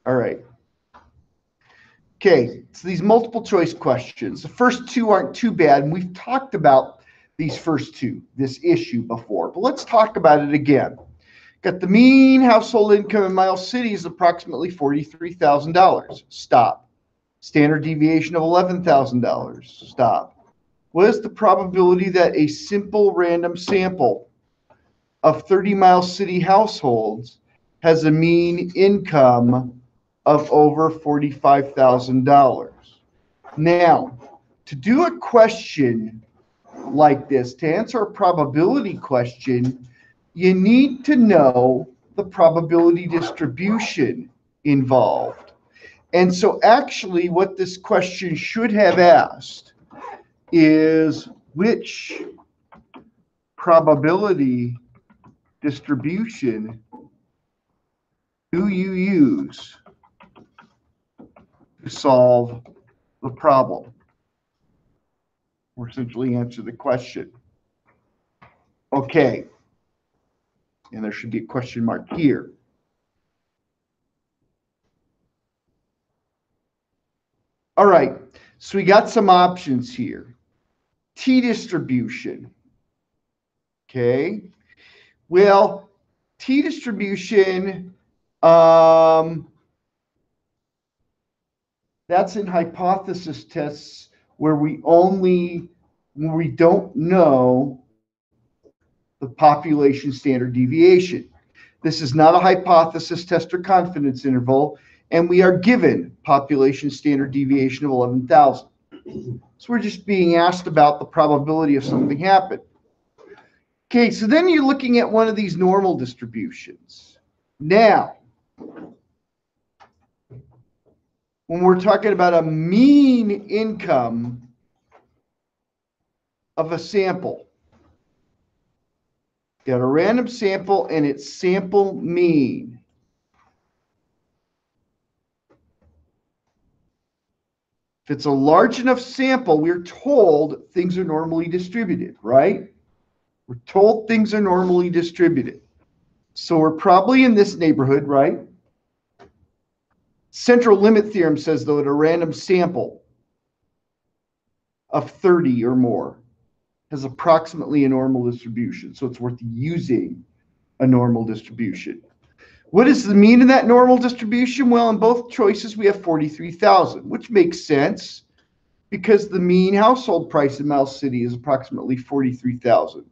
All right. Okay, so these multiple choice questions. The first two aren't too bad, and we've talked about these first two, this issue before, but let's talk about it again. Got the mean household income in Miles City is approximately $43,000. Stop. Standard deviation of $11,000. Stop. What is the probability that a simple random sample of 30 Miles City households has a mean income of over $45,000? Now, to do a question like this, to answer a probability question, you need to know the probability distribution involved. And so actually what this question should have asked is, which probability distribution do you use to solve the problem? Or essentially answer the question. Okay. And there should be a question mark here. All right, so we got some options here. T-distribution. Okay. Well, T-distribution, that's in hypothesis tests where we don't know the population standard deviation. This is not a hypothesis test or confidence interval, and we are given population standard deviation of 11,000. So we're just being asked about the probability of something happening. Okay, so then you're looking at one of these normal distributions. Now, when we're talking about a mean income of a sample, got a random sample and its sample mean. If it's a large enough sample, we're told things are normally distributed, right? We're told things are normally distributed. So we're probably in this neighborhood, right? Central limit theorem says, though, that a random sample of 30 or more has approximately a normal distribution. So it's worth using a normal distribution. What is the mean of that normal distribution? Well, in both choices, we have 43,000, which makes sense because the mean household price in Miles City is approximately 43,000.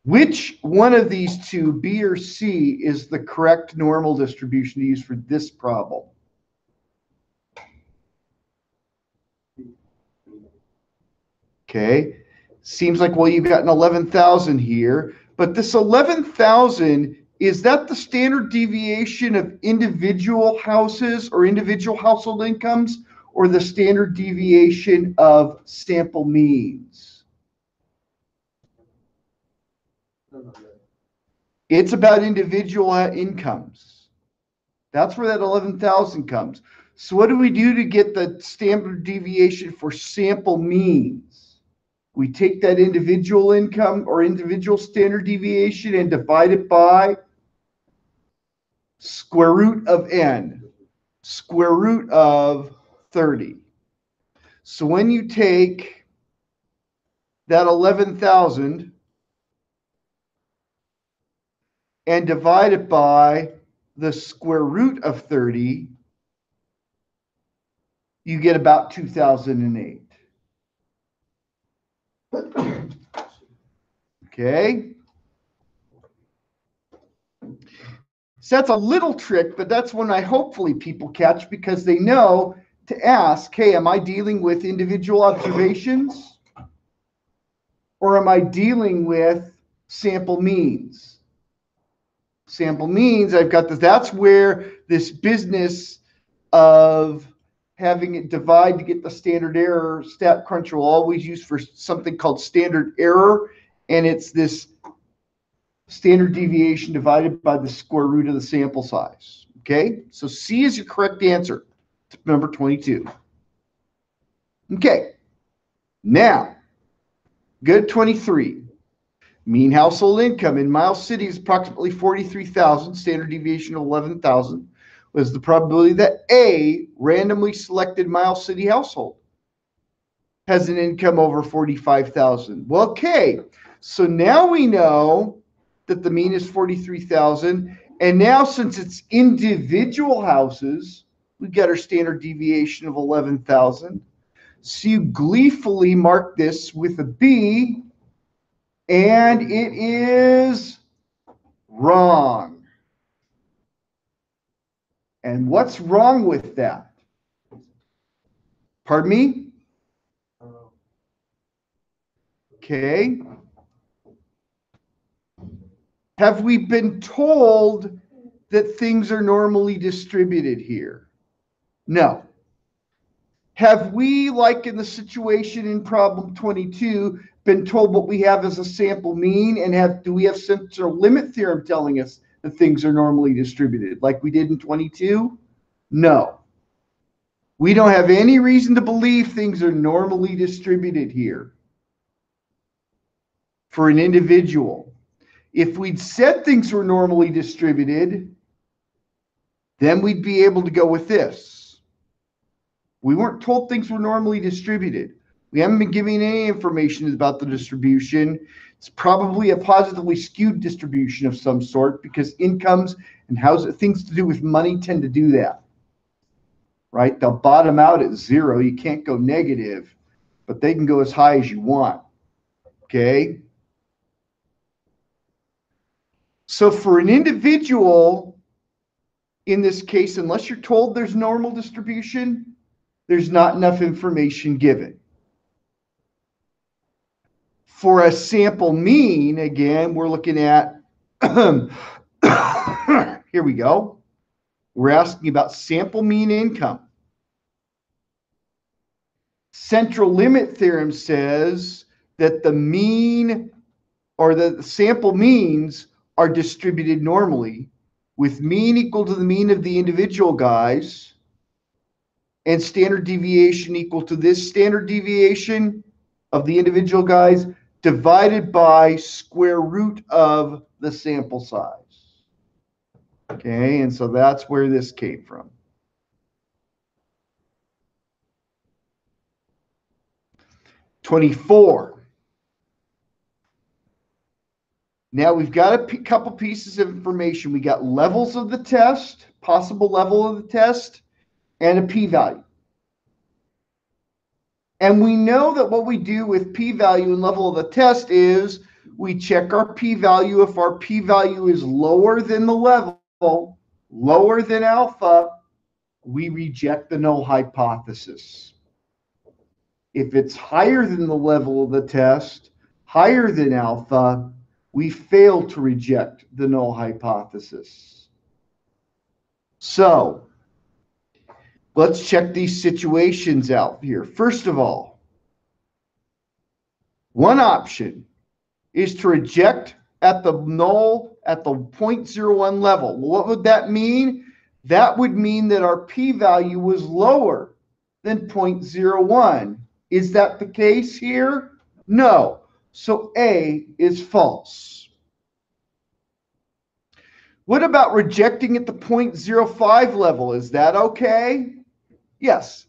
Which one of these two, B or C, is the correct normal distribution to use for this problem? Okay, seems like, well, you've got an 11,000 here, but this 11,000, is that the standard deviation of individual houses or individual household incomes, or the standard deviation of sample means? It's about individual incomes. That's where that 11,000 comes. So what do we do to get the standard deviation for sample means? We take that individual income or individual standard deviation and divide it by square root of n, square root of 30. So when you take that 11,000 and divide it by the square root of 30, you get about 2008. Okay. So that's a little trick, but that's one I hopefully people catch because they know to ask, hey, am I dealing with individual observations or am I dealing with sample means? Sample means I've got this. That's where this business of having it divide to get the standard error, StatCrunch will always use for something called standard error, and it's this standard deviation divided by the square root of the sample size. Okay, so C is your correct answer to number 22. Okay, now go to 23. Mean household income in Miles City is approximately 43,000, standard deviation of 11,000. Was the probability that a randomly selected Miles City household has an income over 45,000? Well, okay, so now we know that the mean is 43,000. And now since it's individual houses, we get our standard deviation of 11,000. So you gleefully mark this with a B, and it is wrong. And what's wrong with that? Pardon me? Okay. Have we been told that things are normally distributed here? No. Have we, like in the situation in problem 22, been told what we have as a sample mean, and do we have central limit theorem telling us that things are normally distributed like we did in 22? No. We don't have any reason to believe things are normally distributed here for an individual. If we'd said things were normally distributed, then we'd be able to go with this. We weren't told things were normally distributed. We haven't been giving any information about the distribution. It's probably a positively skewed distribution of some sort, because incomes and things to do with money tend to do that, right? They'll bottom out at 0. You can't go negative, but they can go as high as you want, okay? So for an individual, in this case, unless you're told there's normal distribution, there's not enough information given. For a sample mean, again, we're looking at, here we go. We're asking about sample mean income. Central limit theorem says that the mean or the sample means are distributed normally, with mean equal to the mean of the individual guys and standard deviation equal to this standard deviation of the individual guys divided by square root of the sample size. Okay, and so that's where this came from. '24. Now we've got a couple pieces of information. We got levels of the test, possible level of the test, and a p-value. And we know that what we do with p-value and level of the test is we check our p-value. If our p-value is lower than the level, lower than alpha, we reject the null hypothesis. If it's higher than the level of the test, higher than alpha, we fail to reject the null hypothesis. So let's check these situations out here. First of all, one option is to reject at the null at the 0.01 level. Well, what would that mean? That would mean that our p-value was lower than 0.01. Is that the case here? No. So A is false. What about rejecting at the 0.05 level? Is that okay? Yes.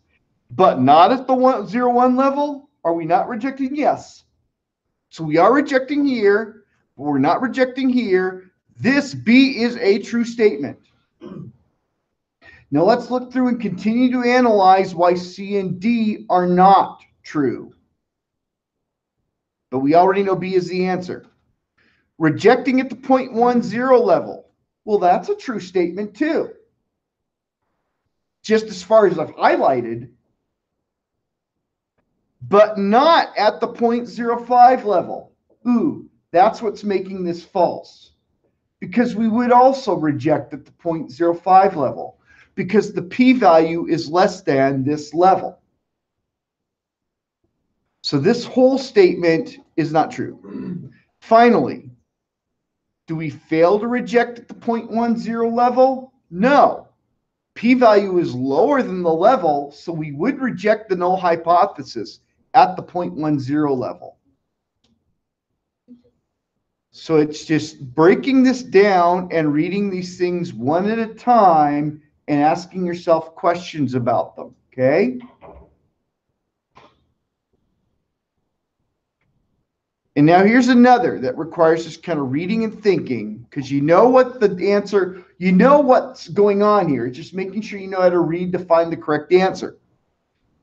But not at the 0.01 level? Are we not rejecting? Yes. So we are rejecting here, but we're not rejecting here. This B is a true statement. Now let's look through and continue to analyze why C and D are not true. But we already know B is the answer. Rejecting at the 0.10 level. Well, that's a true statement too. Just as far as I've highlighted, but not at the 0.05 level. Ooh, that's what's making this false. Because we would also reject at the 0.05 level, because the p-value is less than this level. So this whole statement is not true. Finally, do we fail to reject at the 0.10 level? No. P-value is lower than the level, so we would reject the null hypothesis at the 0.10 level. So it's just breaking this down and reading these things one at a time and asking yourself questions about them, okay? And now here's another that requires just kind of reading and thinking, because you know what the answer, you know what's going on here. It's just making sure you know how to read to find the correct answer.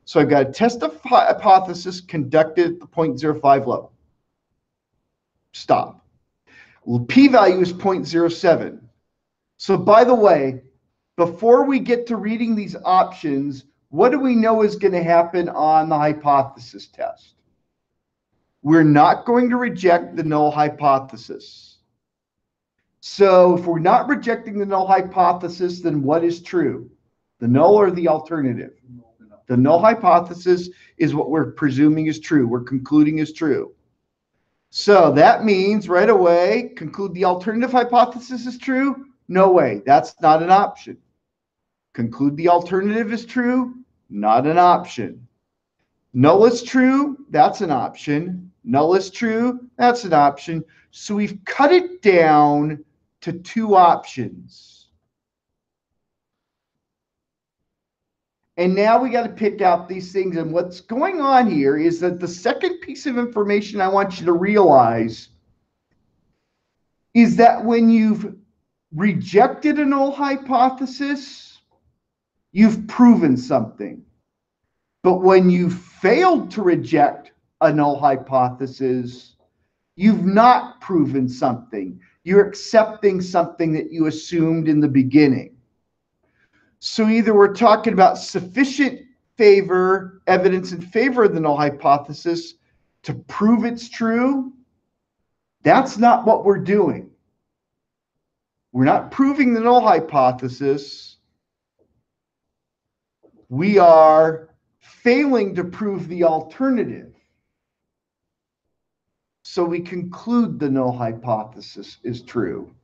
So I've got a test of hypothesis conducted at the 0.05 level. Stop. Well, p-value is 0.07. So by the way, before we get to reading these options, what do we know is going to happen on the hypothesis test? We're not going to reject the null hypothesis. So if we're not rejecting the null hypothesis, then what is true? The null or the alternative? The null hypothesis is what we're presuming is true. We're concluding is true. So that means right away, conclude the alternative hypothesis is true? No way. That's not an option. Conclude the alternative is true? Not an option. Null is true? That's an option. Null is true? That's an option. So we've cut it down to two options. And now we got to pick out these things. And what's going on here is that the second piece of information I want you to realize is that when you've rejected a null hypothesis, you've proven something. But when you failed to reject a null hypothesis, you've not proven something. You're accepting something that you assumed in the beginning. So either we're talking about sufficient evidence in favor of the null hypothesis to prove it's true. That's not what we're doing. We're not proving the null hypothesis. We are failing to prove the alternative. So we conclude the null hypothesis is true.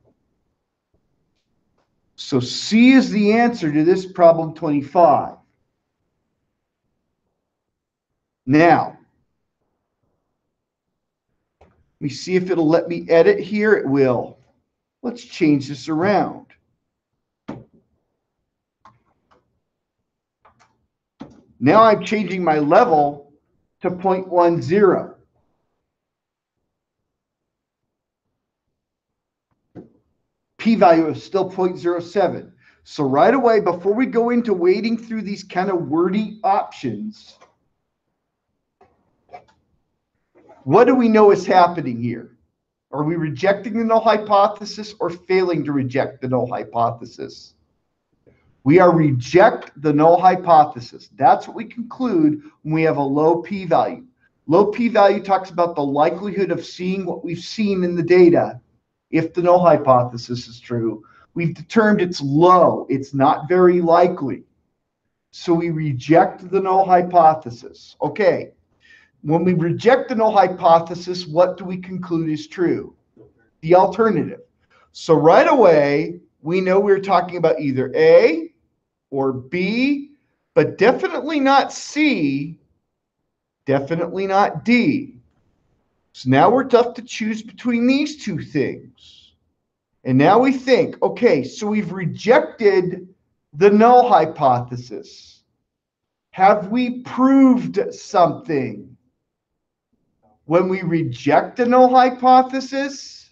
So C is the answer to this problem 25. Now, let me see if it'll let me edit here. It will. Let's change this around. Now I'm changing my level to 0.10. P-value is still 0.07. So right away, before we go into wading through these kind of wordy options, what do we know is happening here? Are we rejecting the null hypothesis or failing to reject the null hypothesis? We are reject the null hypothesis. That's what we conclude when we have a low p-value. Low p-value talks about the likelihood of seeing what we've seen in the data. If the null hypothesis is true, we've determined it's low. It's not very likely. So we reject the null hypothesis. Okay. When we reject the null hypothesis, what do we conclude is true? The alternative. So right away, we know we're talking about either A or B, but definitely not C, definitely not D. So now we're left to choose between these two things. And now we think, okay, so we've rejected the null hypothesis. Have we proved something? When we reject the null hypothesis,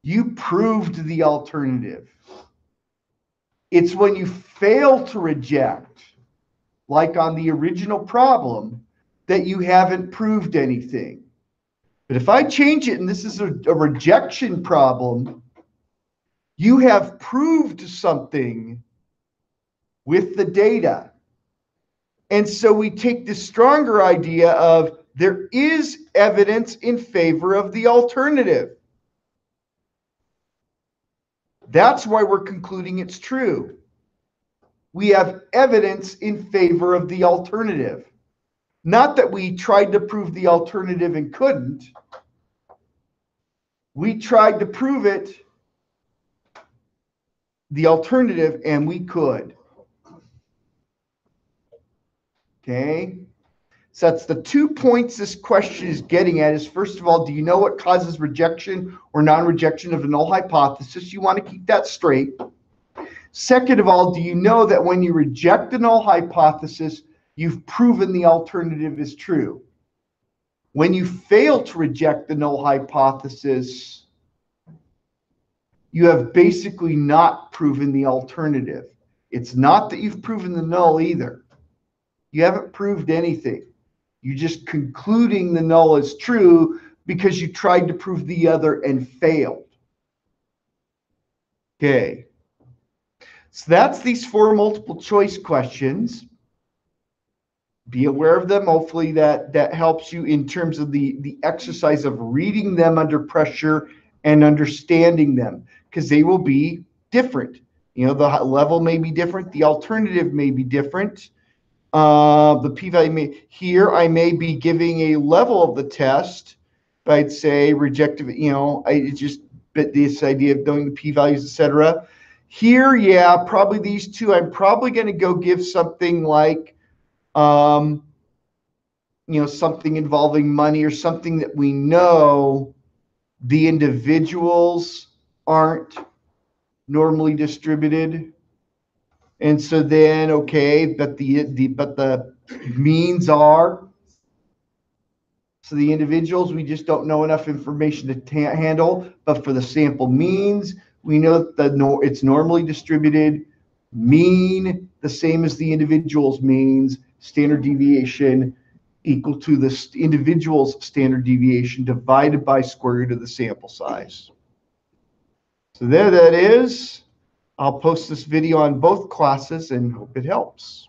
you proved the alternative. It's when you fail to reject, like on the original problem, that you haven't proved anything. But if I change it and this is a rejection problem, you have proved something with the data. And so we take the stronger idea of there is evidence in favor of the alternative. That's why we're concluding it's true. We have evidence in favor of the alternative. Not that we tried to prove the alternative and couldn't. We tried to prove it, the alternative, and we could. Okay? So that's the 2 points this question is getting at is, first of all, do you know what causes rejection or non-rejection of a null hypothesis? You want to keep that straight. Second of all, do you know that when you reject a null hypothesis, you've proven the alternative is true? When you fail to reject the null hypothesis, you have basically not proven the alternative. It's not that you've proven the null either. You haven't proved anything. You're just concluding the null is true because you tried to prove the other and failed. Okay. So that's these 4 multiple choice questions. Be aware of them. Hopefully that helps you in terms of the exercise of reading them under pressure and understanding them, because they will be different. You know, the level may be different. The alternative may be different. The p-value may, here I may be giving a level of the test, but I'd say rejective, you know, it's just this idea of knowing the p-values, etc. Here, yeah, probably these two, I'm probably going to go give something like, you know, something involving money or something that we know the individuals aren't normally distributed. And so then, okay, but the means are. So the individuals, we just don't know enough information to handle. But for the sample means, we know that it's normally distributed. Mean, the same as the individual's means. Standard deviation equal to the individual's standard deviation divided by square root of the sample size. So there that is. I'll post this video on both classes and hope it helps.